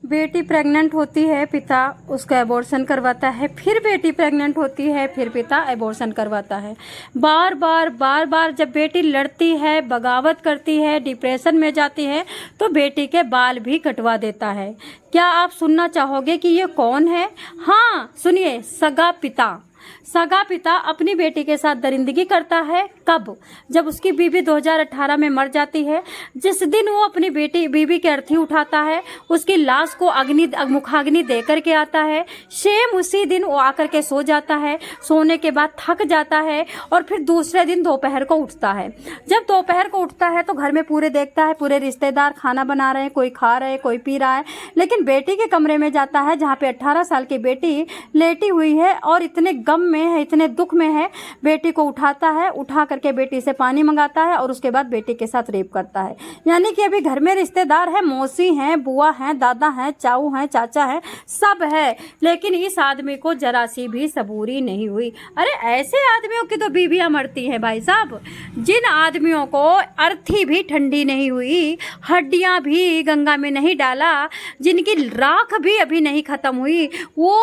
बेटी प्रेग्नेंट होती है, पिता उसका एबॉर्शन करवाता है। फिर बेटी प्रेग्नेंट होती है, फिर पिता एबॉर्शन करवाता है। बार बार जब बेटी लड़ती है, बगावत करती है, डिप्रेशन में जाती है, तो बेटी के बाल भी कटवा देता है। क्या आप सुनना चाहोगे कि ये कौन है? हाँ सुनिए, सगा पिता। सगा पिता अपनी बेटी के साथ दरिंदगी करता है। कब? जब उसकी बीवी 2018 में मर जाती है। जिस दिन वो अपनी बीवी की अर्थी उठाता है, उसकी लाश को मुखाग्नि दे करके आता है, सेम उसी दिन वो आकर के सो जाता है। सोने के बाद थक जाता है और फिर दूसरे दिन दोपहर को उठता है। जब दोपहर को उठता है तो घर में पूरे देखता है, पूरे रिश्तेदार खाना बना रहे हैं, कोई खा रहे हैं, कोई पी रहा है, लेकिन बेटी के कमरे में जाता है जहाँ पे 18 साल की बेटी लेटी हुई है और इतने गम में है, इतने दुख में है। बेटी को उठाता है, उठा करके बेटी से पानी मंगाता है और उसके बाद बेटी के साथ रेप करता है। यानी कि अभी घर में रिश्तेदार है, मौसी हैं, बुआ हैं, दादा हैं, चाऊ हैं, चाचा हैं, सब है, लेकिन इस आदमी को जरा सी भी सबूरी नहीं हुई। अरे ऐसे आदमियों की तो बीवियां मरती हैं भाई साहब। जिन आदमियों को अर्थी भी ठंडी नहीं हुई, हड्डियां भी गंगा में नहीं डाला, जिनकी राख भी अभी नहीं खत्म हुई, वो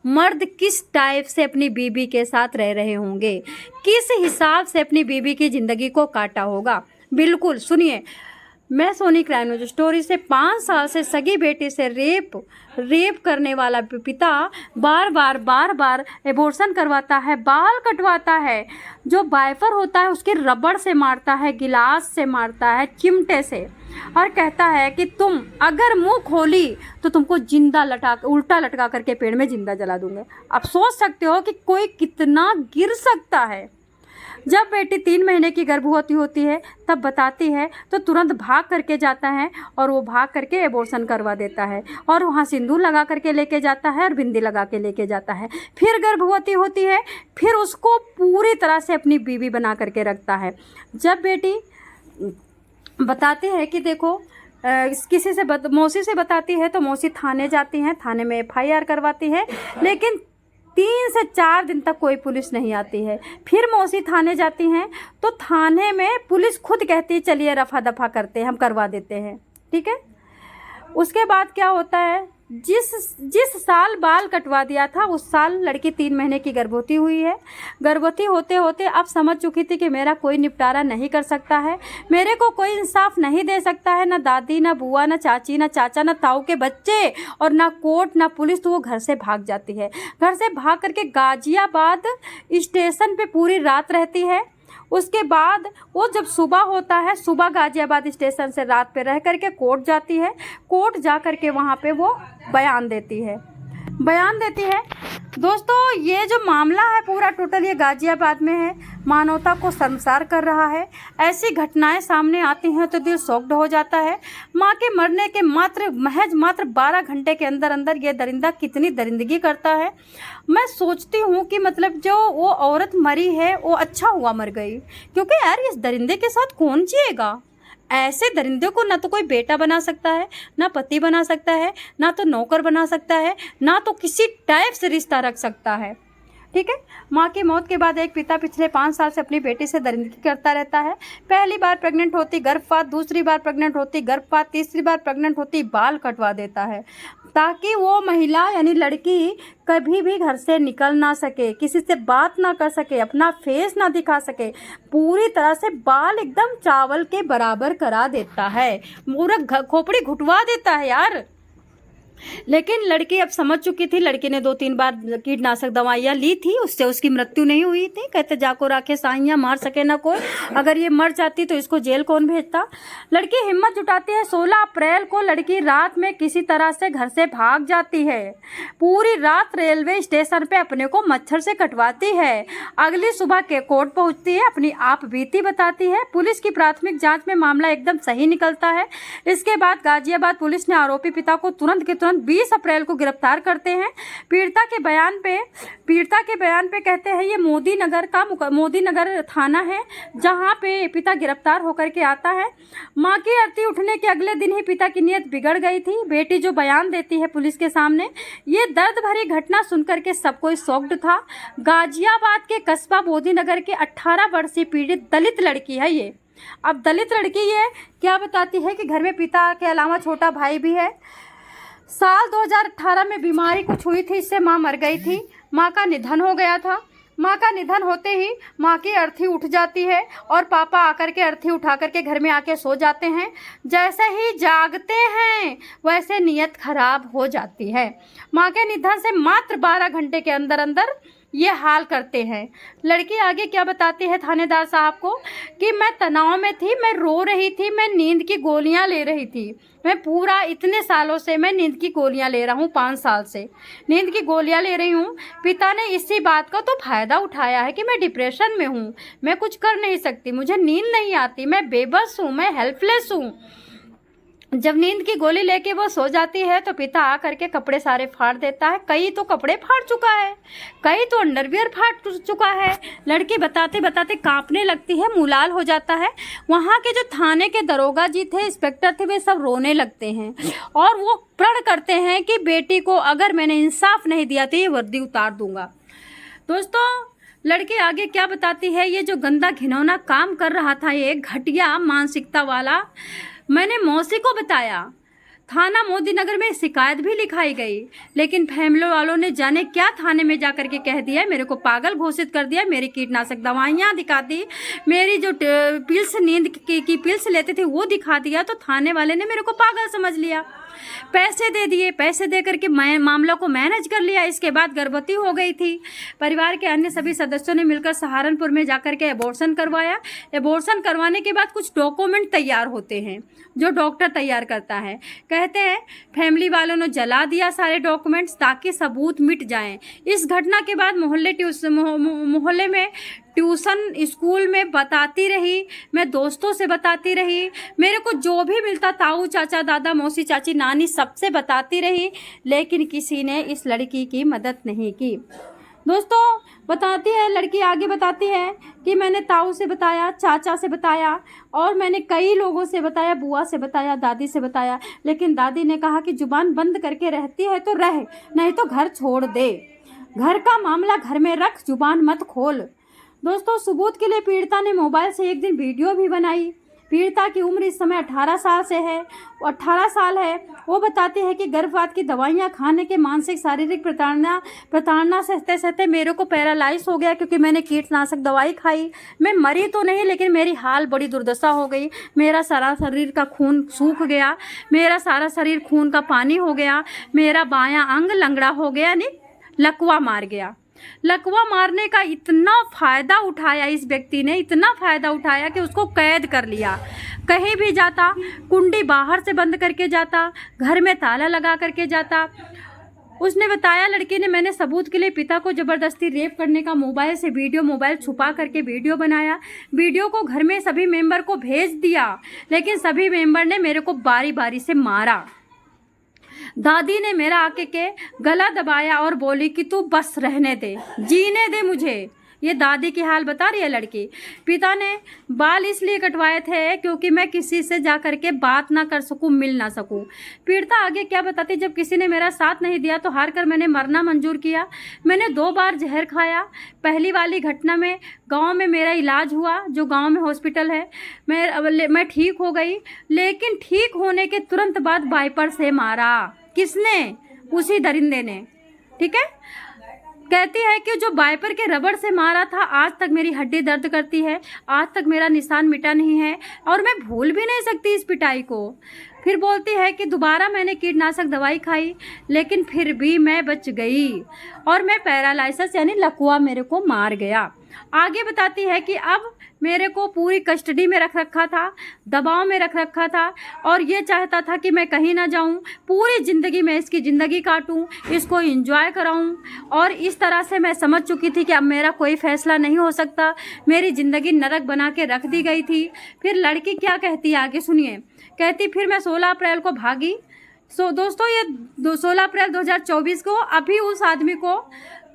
मर्द किस टाइप से अपनी बीवी के साथ रह रहे होंगे, किस हिसाब से अपनी बीवी की ज़िंदगी को काटा होगा। बिल्कुल सुनिए, मैं सोनी क्राइम न्यूज स्टोरी से 5 साल से सगी बेटी से रेप करने वाला पिता बार बार एबॉर्शन करवाता है, बाल कटवाता है, जो बाइफर होता है उसके रबड़ से मारता है, गिलास से मारता है, चिमटे से, और कहता है कि तुम अगर मुंह खोली तो तुमको उल्टा लटका करके पेड़ में जिंदा जला दूंगा। आप सोच सकते हो कि कोई कितना गिर सकता है। जब बेटी 3 महीने की गर्भवती होती है तब बताती है तो तुरंत भाग करके जाता है और वो भाग करके एबॉर्शन करवा देता है और वहाँ सिंदूर लगा करके लेके जाता है और बिंदी लगा के लेके जाता है। फिर गर्भवती होती है, फिर उसको पूरी तरह से अपनी बीवी बना करके रखता है। जब बेटी बताती है कि देखो किसी से मौसी से बताती है तो मौसी थाने जाती हैं, थाने में FIR करवाती है, लेकिन 3 से 4 दिन तक कोई पुलिस नहीं आती है। फिर मौसी थाने जाती हैं तो थाने में पुलिस खुद कहती है चलिए रफा दफा करते हैं, हम करवा देते हैं, ठीक है। उसके बाद क्या होता है, जिस साल बाल कटवा दिया था उस साल लड़की 3 महीने की गर्भवती हुई है। गर्भवती होते होते अब समझ चुकी थी कि मेरा कोई निपटारा नहीं कर सकता है, मेरे को कोई इंसाफ नहीं दे सकता है, ना दादी, ना बुआ, ना चाची, ना चाचा, ना ताऊ के बच्चे, और ना कोर्ट, ना पुलिस। तो वो घर से भाग जाती है। घर से भाग करके गाजियाबाद स्टेशन पे पूरी रात रहती है। उसके बाद वो जब सुबह होता है, सुबह गाजियाबाद स्टेशन से रात पे रह करके कोर्ट जाती है। कोर्ट जा करके वहाँ पे वो बयान देती है। दोस्तों ये जो मामला है पूरा टोटल ये गाजियाबाद में है, मानवता को शर्मसार कर रहा है। ऐसी घटनाएं सामने आती हैं तो दिल शॉक्ड हो जाता है। माँ के मरने के महज 12 घंटे के अंदर ये दरिंदा कितनी दरिंदगी करता है। मैं सोचती हूँ कि मतलब जो वो औरत मरी है वो अच्छा हुआ मर गई, क्योंकि यार इस दरिंदे के साथ कौन जिएगा। ऐसे दरिंदे को ना तो कोई बेटा बना सकता है, ना पति बना सकता है, ना तो नौकर बना सकता है, ना तो किसी टाइप से रिश्ता रख सकता है, ठीक है। माँ की मौत के बाद एक पिता पिछले 5 साल से अपनी बेटी से दरिंदगी करता रहता है। पहली बार प्रेग्नेंट होती गर्भपात, दूसरी बार प्रेग्नेंट होती गर्भपात, तीसरी बार प्रेग्नेंट होती बाल कटवा देता है, ताकि वो महिला यानी लड़की कभी भी घर से निकल ना सके, किसी से बात ना कर सके, अपना फेस ना दिखा सके। पूरी तरह से बाल एकदम चावल के बराबर करा देता है, पूरा खोपड़ी घुटवा देता है यार। लेकिन लड़की अब समझ चुकी थी। लड़की ने 2-3 बार कीटनाशक दवाइयाँ ली थी, उससे उसकी मृत्यु नहीं हुई थी। कहते जाको राखे साइयाँ, मार सके ना कोई। अगर ये मर जाती तो इसको जेल कौन भेजता। लड़की हिम्मत जुटाती है। 16 अप्रैल को लड़की रात में किसी तरह से घर से भाग जाती है। पूरी रात रेलवे स्टेशन पे अपने को मच्छर से कटवाती है। अगली सुबह के कोर्ट पहुँचती है, अपनी आप बीती बताती है। पुलिस की प्राथमिक जाँच में मामला एकदम सही निकलता है। इसके बाद गाजियाबाद पुलिस ने आरोपी पिता को तुरंत 20 अप्रैल को गिरफ्तार करते हैं। पीड़िता के बयान पे कहते हैं ये मोदी नगर थाना है जहां पे पिता गिरफ्तार होकर के आता है। मां की अर्थी उठने के अगले दिन ही पिता की नीयत बिगड़ गई थी। बेटी जो बयान देती है पुलिस के सामने, ये दर्द भरी घटना सुनकर के सब कोई शॉक्ड था। गाजियाबाद के कस्बा मोदी नगर के 18 वर्षीय पीड़ित दलित लड़की है ये। अब दलित लड़की ये क्या बताती है कि घर में पिता के अलावा छोटा भाई भी है। साल 2018 में बीमारी कुछ हुई थी, इससे माँ मर गई थी। माँ का निधन हो गया था। माँ का निधन होते ही माँ की अर्थी उठ जाती है और पापा आकर के अर्थी उठा करके घर में आके सो जाते हैं। जैसे ही जागते हैं वैसे नीयत खराब हो जाती है। माँ के निधन से मात्र 12 घंटे के अंदर अंदर ये हाल करते हैं। लड़की आगे क्या बताती है थानेदार साहब को कि मैं तनाव में थी, मैं रो रही थी, मैं नींद की गोलियां ले रही थी। मैं पूरा इतने सालों से मैं नींद की गोलियां ले रहा हूँ, 5 साल से नींद की गोलियां ले रही हूँ। पिता ने इसी बात का तो फ़ायदा उठाया है कि मैं डिप्रेशन में हूँ, मैं कुछ कर नहीं सकती, मुझे नींद नहीं आती, मैं बेबस हूँ, मैं हेल्पलेस हूँ। जब नींद की गोली लेके वो सो जाती है तो पिता आ करके कपड़े सारे फाड़ देता है। कई तो कपड़े फाड़ चुका है, कई तो अंडरवियर फाड़ चुका है। लड़की बताते बताते कांपने लगती है, मुलाल हो जाता है। वहाँ के जो थाने के दरोगा जी थे, इंस्पेक्टर थे, वे सब रोने लगते हैं और वो प्रण करते हैं कि बेटी को अगर मैंने इंसाफ नहीं दिया तो ये वर्दी उतार दूंगा। दोस्तों, लड़की आगे क्या बताती है, ये जो गंदा घिनौना काम कर रहा था, ये घटिया मानसिकता वाला, मैंने मौसी को बताया। थाना मोदी नगर में शिकायत भी लिखाई गई, लेकिन फैमिली वालों ने जाने क्या थाने में जाकर के कह दिया, मेरे को पागल घोषित कर दिया, मेरी कीटनाशक दवाइयाँ दिखा दी, मेरी जो पिल्स नींद की पिल्स लेते थे वो दिखा दिया, तो थाने वाले ने मेरे को पागल समझ लिया। पैसे दे दिए, पैसे दे करके मैं मामला को मैनेज कर लिया। इसके बाद गर्भवती हो गई थी। परिवार के अन्य सभी सदस्यों ने मिलकर सहारनपुर में जाकर के एबॉर्शन करवाया। एबॉर्शन करवाने के बाद कुछ डॉक्यूमेंट तैयार होते हैं जो डॉक्टर तैयार करता है। कहते हैं फैमिली वालों ने जला दिया सारे डॉक्यूमेंट्स ताकि सबूत मिट जाएं। इस घटना के बाद मोहल्ले में ट्यूशन स्कूल में बताती रही, मैं दोस्तों से बताती रही, मेरे को जो भी मिलता ताऊ चाचा दादा मौसी चाची नानी सबसे बताती रही, लेकिन किसी ने इस लड़की की मदद नहीं की। दोस्तों, बताती है लड़की आगे बताती है कि मैंने ताऊ से बताया, चाचा से बताया और मैंने कई लोगों से बताया, बुआ से बताया, दादी से बताया, लेकिन दादी ने कहा कि जुबान बंद करके रहती है तो रह, नहीं तो घर छोड़ दे, घर का मामला घर में रख, जुबान मत खोल। दोस्तों, सबूत के लिए पीड़िता ने मोबाइल से एक दिन वीडियो भी बनाई। पीड़िता की उम्र इस समय 18 साल से है, 18 साल है। वो बताती है कि गर्भपात की दवाइयाँ खाने के मानसिक शारीरिक प्रताड़ना सहते सहते मेरे को पैरालाइज हो गया, क्योंकि मैंने कीटनाशक दवाई खाई। मैं मरी तो नहीं, लेकिन मेरी हाल बड़ी दुर्दशा हो गई। मेरा सारा शरीर का खून सूख गया, मेरा सारा शरीर खून का पानी हो गया, मेरा बायां अंग लंगड़ा हो गया, यानी लकवा मार गया। लकवा मारने का इतना फ़ायदा उठाया इस व्यक्ति ने, इतना फ़ायदा उठाया कि उसको कैद कर लिया। कहीं भी जाता कुंडी बाहर से बंद करके जाता, घर में ताला लगा करके जाता। उसने बताया लड़की ने, मैंने सबूत के लिए पिता को ज़बरदस्ती रेप करने का मोबाइल से वीडियो, मोबाइल छुपा करके वीडियो बनाया, वीडियो को घर में सभी मेंबर को भेज दिया, लेकिन सभी मेंबर ने मेरे को बारी बारी से मारा। दादी ने मेरा आके के गला दबाया और बोली कि तू बस रहने दे, जीने दे मुझे। ये दादी की हाल बता रही है लड़की। पिता ने बाल इसलिए कटवाए थे क्योंकि मैं किसी से जा कर के बात ना कर सकूं, मिल ना सकूं। पीड़िता आगे क्या बताती, जब किसी ने मेरा साथ नहीं दिया तो हार कर मैंने मरना मंजूर किया। मैंने 2 बार जहर खाया। पहली वाली घटना में गांव में मेरा इलाज हुआ, जो गांव में हॉस्पिटल है, मैं ठीक हो गई, लेकिन ठीक होने के तुरंत बाद वाइपर से मारा। किसने? उसी दरिंदे ने। ठीक है, कहती है कि जो वाइपर के रबड़ से मारा था, आज तक मेरी हड्डी दर्द करती है, आज तक मेरा निशान मिटा नहीं है और मैं भूल भी नहीं सकती इस पिटाई को। फिर बोलती है कि दोबारा मैंने कीटनाशक दवाई खाई, लेकिन फिर भी मैं बच गई और मैं पैरालाइसिस यानी लकवा मेरे को मार गया। आगे बताती है कि अब मेरे को पूरी कस्टडी में रख रखा था, दबाव में रख रखा था और ये चाहता था कि मैं कहीं ना जाऊं, पूरी ज़िंदगी में इसकी ज़िंदगी काटूं, इसको एंजॉय कराऊं। और इस तरह से मैं समझ चुकी थी कि अब मेरा कोई फैसला नहीं हो सकता, मेरी ज़िंदगी नरक बना के रख दी गई थी। फिर लड़की क्या कहती है आगे सुनिए। कहती फिर मैं 16 अप्रैल को भागी। दोस्तों, ये 16 अप्रैल 2024 को अभी उस आदमी को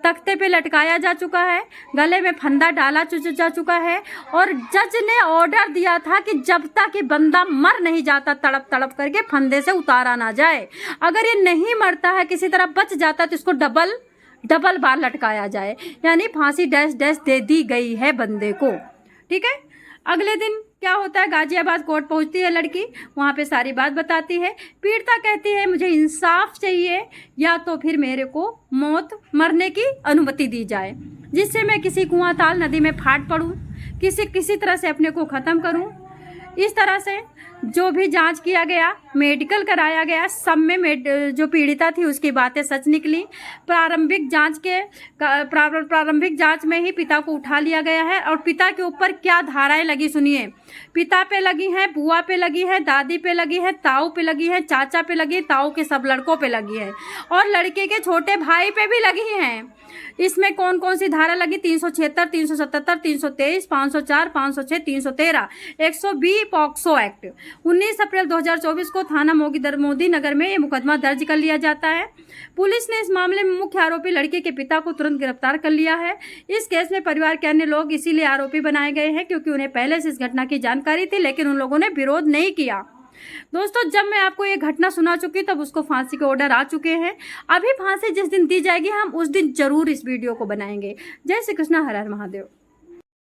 तख्ते पे लटकाया जा चुका है, गले में फंदा डाला जा चुका है और जज ने ऑर्डर दिया था कि जब तक कि बंदा मर नहीं जाता तड़प तड़प करके फंदे से उतारा ना जाए। अगर ये नहीं मरता है, किसी तरह बच जाता, तो इसको डबल बार लटकाया जाए, यानी फांसी डैश डैश दे दी गई है बंदे को। ठीक है, अगले दिन क्या होता है, गाजियाबाद कोर्ट पहुंचती है लड़की, वहाँ पे सारी बात बताती है। पीड़िता कहती है मुझे इंसाफ चाहिए, या तो फिर मेरे को मरने की अनुमति दी जाए, जिससे मैं किसी कुआं ताल नदी में फाट पड़ूं, किसी तरह से अपने को ख़त्म करूं। इस तरह से जो भी जांच किया गया, मेडिकल कराया गया, सब में जो पीड़िता थी उसकी बातें सच निकली। प्रारंभिक जांच में ही पिता को उठा लिया गया है। और पिता के ऊपर क्या धाराएं लगी सुनिए। पिता पे लगी है, बुआ पे लगी है, दादी पे लगी है, ताऊ पे लगी है, चाचा पे लगी है, ताऊ के सब लड़कों पे लगी है, और लड़के के छोटे भाई पे भी लगी हैं। इसमें कौन कौन सी धारा लगी? 376, 377, 323, 504, 506, 313, 120 पॉक्सो एक्ट। 19 अप्रैल 2024 को थाना मोदी नगर में ये मुकदमा दर्ज कर लिया जाता है। पुलिस ने इस मामले में मुख्य आरोपी लड़के के पिता को तुरंत गिरफ्तार कर लिया है। इस केस में परिवार के अन्य लोग इसीलिए आरोपी बनाए गए हैं क्योंकि उन्हें पहले से इस घटना की जानकारी थी, लेकिन उन लोगों ने विरोध नहीं किया। दोस्तों, जब मैं आपको ये घटना सुना चुकी तब उसको फांसी के ऑर्डर आ चुके हैं। अभी फांसी जिस दिन दी जाएगी हम उस दिन जरूर इस वीडियो को बनाएंगे। जय श्री कृष्णा, हर हर महादेव।